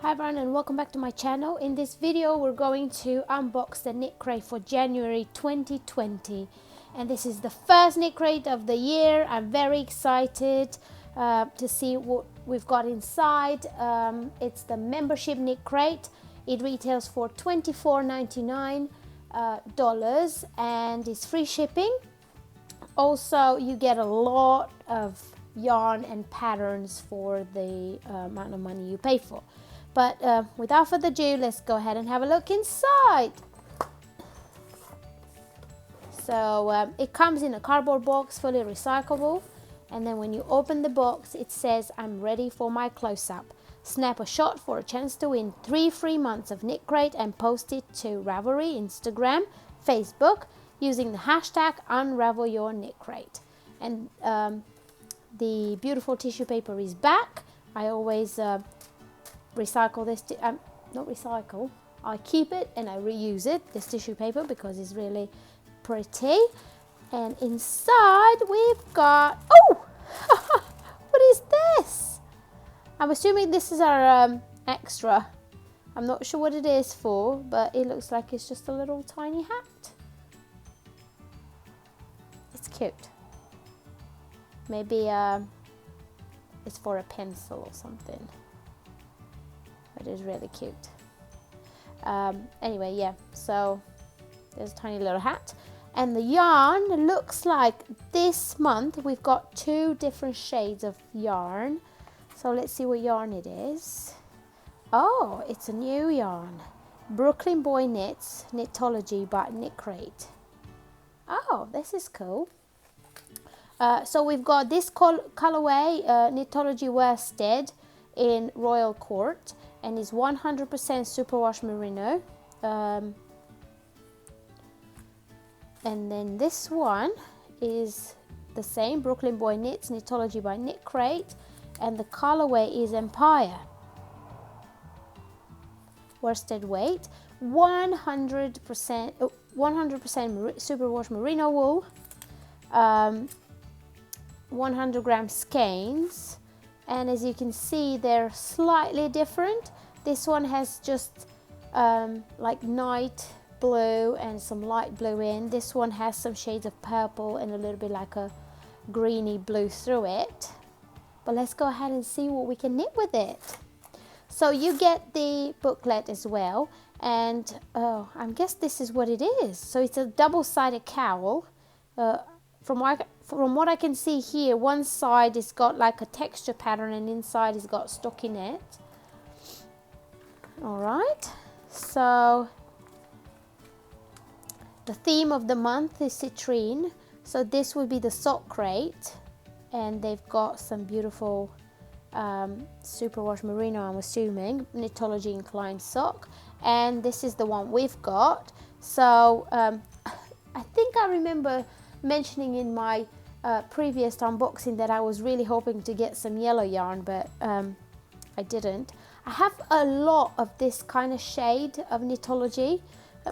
Hi everyone and welcome back to my channel. In this video we're going to unbox the KnitCrate for January 2020, and this is the first KnitCrate of the year. I'm very excited to see what we've got inside. It's the membership KnitCrate. It retails for $24.99 and it's free shipping. Also you get a lot of yarn and patterns for the amount of money you pay for. But without further ado, let's go ahead and have a look inside. So it comes in a cardboard box, fully recyclable. And then when you open the box, it says, "I'm ready for my close-up. Snap a shot for a chance to win 3 free months of KnitCrate and post it to Ravelry, Instagram, Facebook using the hashtag #UnravelYourKnitCrate." And the beautiful tissue paper is back. I always recycle this, not recycle, I keep it and I reuse it, this tissue paper, because it's really pretty. And inside we've got, oh, what is this? I'm assuming this is our extra. I'm not sure what it is for, but it looks like it's just a little tiny hat. It's cute. Maybe it's for a pencil or something. It is really cute. Anyway, yeah, so there's a tiny little hat. And the yarn looks like this month we've got 2 different shades of yarn. So let's see what yarn it is. Oh, it's a new yarn. Brooklyn Boy Knits, Knitology by KnitCrate. Oh, this is cool. So we've got this colorway, Knitology Worsted in Royal Court, and is 100% superwash merino. And then this one is the same, Brooklyn Boy Knits, Knitology by KnitCrate, and the colorway is Empire. Worsted weight, 100% superwash merino wool, 100 gram skeins. And as you can see, they're slightly different. This one has just like night blue and some light blue in. This one has some shades of purple and a little bit like a greeny blue through it. But let's go ahead and see what we can knit with it. So you get the booklet as well, and I guess this is what it is. So it's a double-sided cowl. From what I can see here, one side is got like a texture pattern and inside is got stockinette. Alright, so the theme of the month is citrine. So this would be the sock crate, and they've got some beautiful superwash merino, I'm assuming, Knitology inclined sock. And this is the one we've got. So I think I remember mentioning in my previous unboxing that I was really hoping to get some yellow yarn, but I didn't. I have a lot of this kind of shade of Knitology.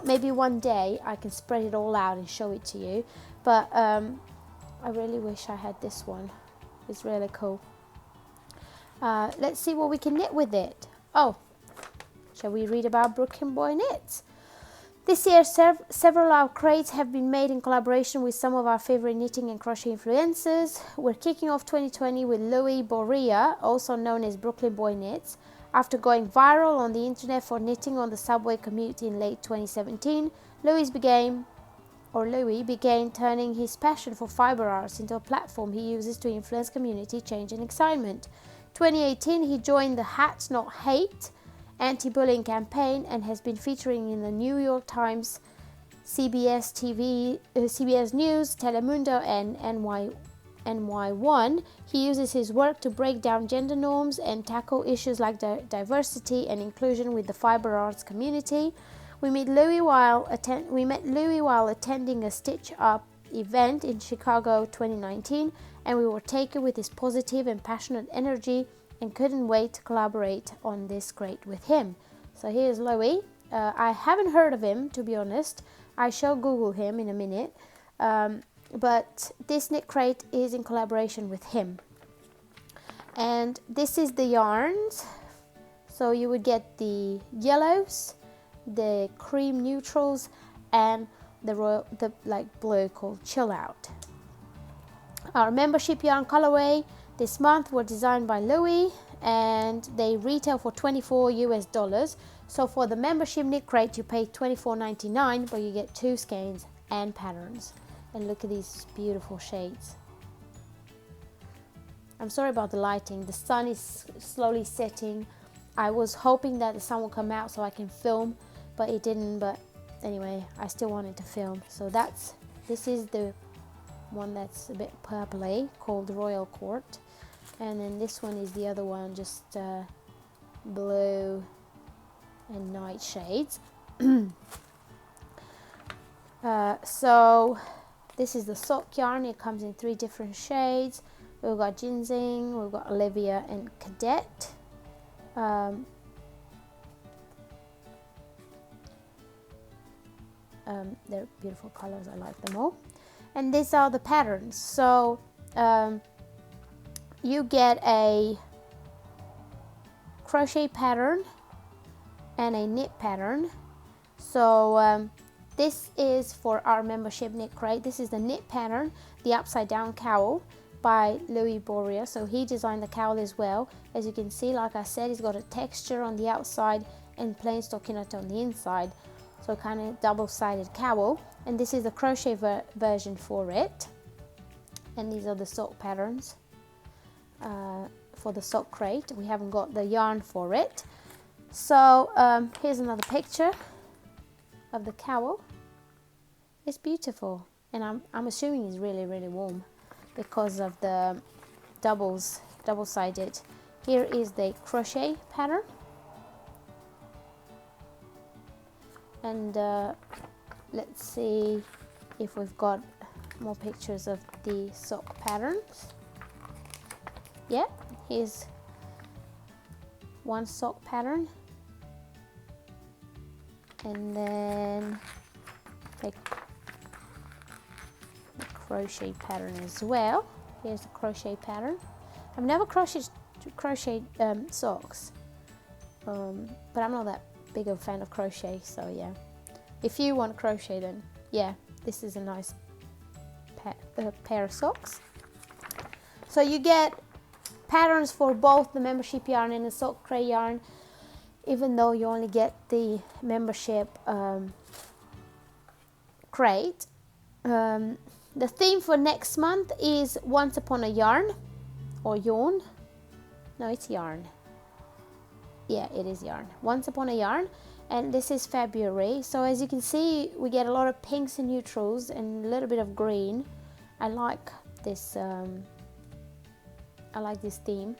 Maybe one day I can spread it all out and show it to you, but I really wish I had this one. It's really cool. Let's see what we can knit with it. Oh, shall we read about Brooklyn Boy Knits? This year, several of our crates have been made in collaboration with some of our favorite knitting and crochet influencers. We're kicking off 2020 with Louis Boria, also known as Brooklyn Boy Knits. After going viral on the internet for knitting on the subway commute in late 2017, Louis began turning his passion for fiber arts into a platform he uses to influence community change and excitement. 2018, he joined the Hats Not Hate anti-bullying campaign and has been featuring in the New York Times, CBS News, Telemundo, and NY1. He uses his work to break down gender norms and tackle issues like diversity and inclusion with the fiber arts community. We met Louis while attending a Stitch Up event in Chicago 2019, and we were taken with his positive and passionate energy and couldn't wait to collaborate on this crate with him. So here's Louis. I haven't heard of him, to be honest. I shall Google him in a minute. But this KnitCrate is in collaboration with him. And this is the yarns. So you would get the yellows, the cream neutrals, and the like blue called Chill Out. Our membership yarn colorway this month were designed by Louis, and they retail for $24 US. So for the membership KnitCrate, you pay $24.99, but you get 2 skeins and patterns. And look at these beautiful shades. I'm sorry about the lighting. The sun is slowly setting. I was hoping that the sun would come out so I can film, but it didn't. But anyway, I still wanted to film. So this is the one that's a bit purpley, called Royal Court. And then this one is the other one, just blue and night shades. So this is the sock yarn. It comes in 3 different shades. We've got Ginseng, we've got Olivia and Cadet. They're beautiful colors. I like them all. And these are the patterns. So you get a crochet pattern and a knit pattern. So this is for our membership KnitCrate. This is the knit pattern, the upside down cowl by Louis Boria. So he designed the cowl as well. As you can see, like I said, it's got a texture on the outside and plain stockinette on the inside. So kind of double-sided cowl. And this is the crochet version for it. And these are the sock patterns for the sock crate. We haven't got the yarn for it. So here's another picture of the cowl. It's beautiful, and I'm assuming it's really, really warm because of the double-sided. Here is the crochet pattern, and let's see if we've got more pictures of the sock patterns. Yeah, here's one sock pattern, and then the crochet pattern as well. Here's the crochet pattern. I've never crocheted socks, but I'm not that big of a fan of crochet, so yeah. If you want crochet, then yeah, this is a nice pair of socks. So you get patterns for both the membership yarn and the sock crate yarn, even though you only get the membership crate. The theme for next month is Once Upon a Yarn, or Yarn. No, it's yarn. Yeah, it is yarn. Once Upon a Yarn. And this is February. So as you can see, we get a lot of pinks and neutrals and a little bit of green. I like this. I like this theme.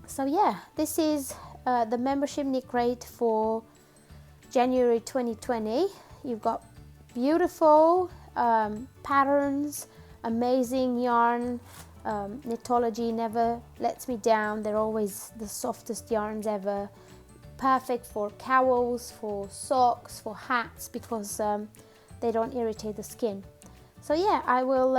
So yeah, this is the membership KnitCrate for January 2020. You've got beautiful patterns, amazing yarn. Knitology never lets me down. They're always the softest yarns ever. Perfect for cowls, for socks, for hats, because they don't irritate the skin. So yeah, I will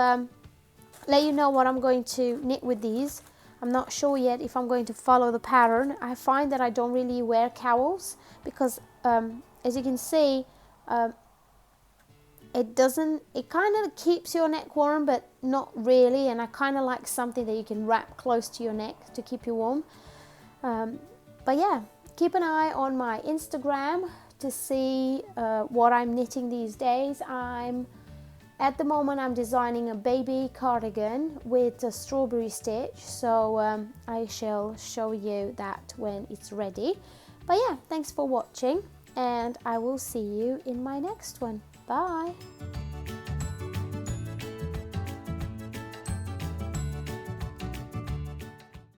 let you know what I'm going to knit with these. I'm not sure yet if I'm going to follow the pattern. I find that I don't really wear cowls because as you can see, it kind of keeps your neck warm, but not really, and I kind of like something that you can wrap close to your neck to keep you warm. But yeah, keep an eye on my Instagram to see what I'm knitting these days. At the moment I'm designing a baby cardigan with a strawberry stitch, so I shall show you that when it's ready. But yeah, thanks for watching, and I will see you in my next one. Bye!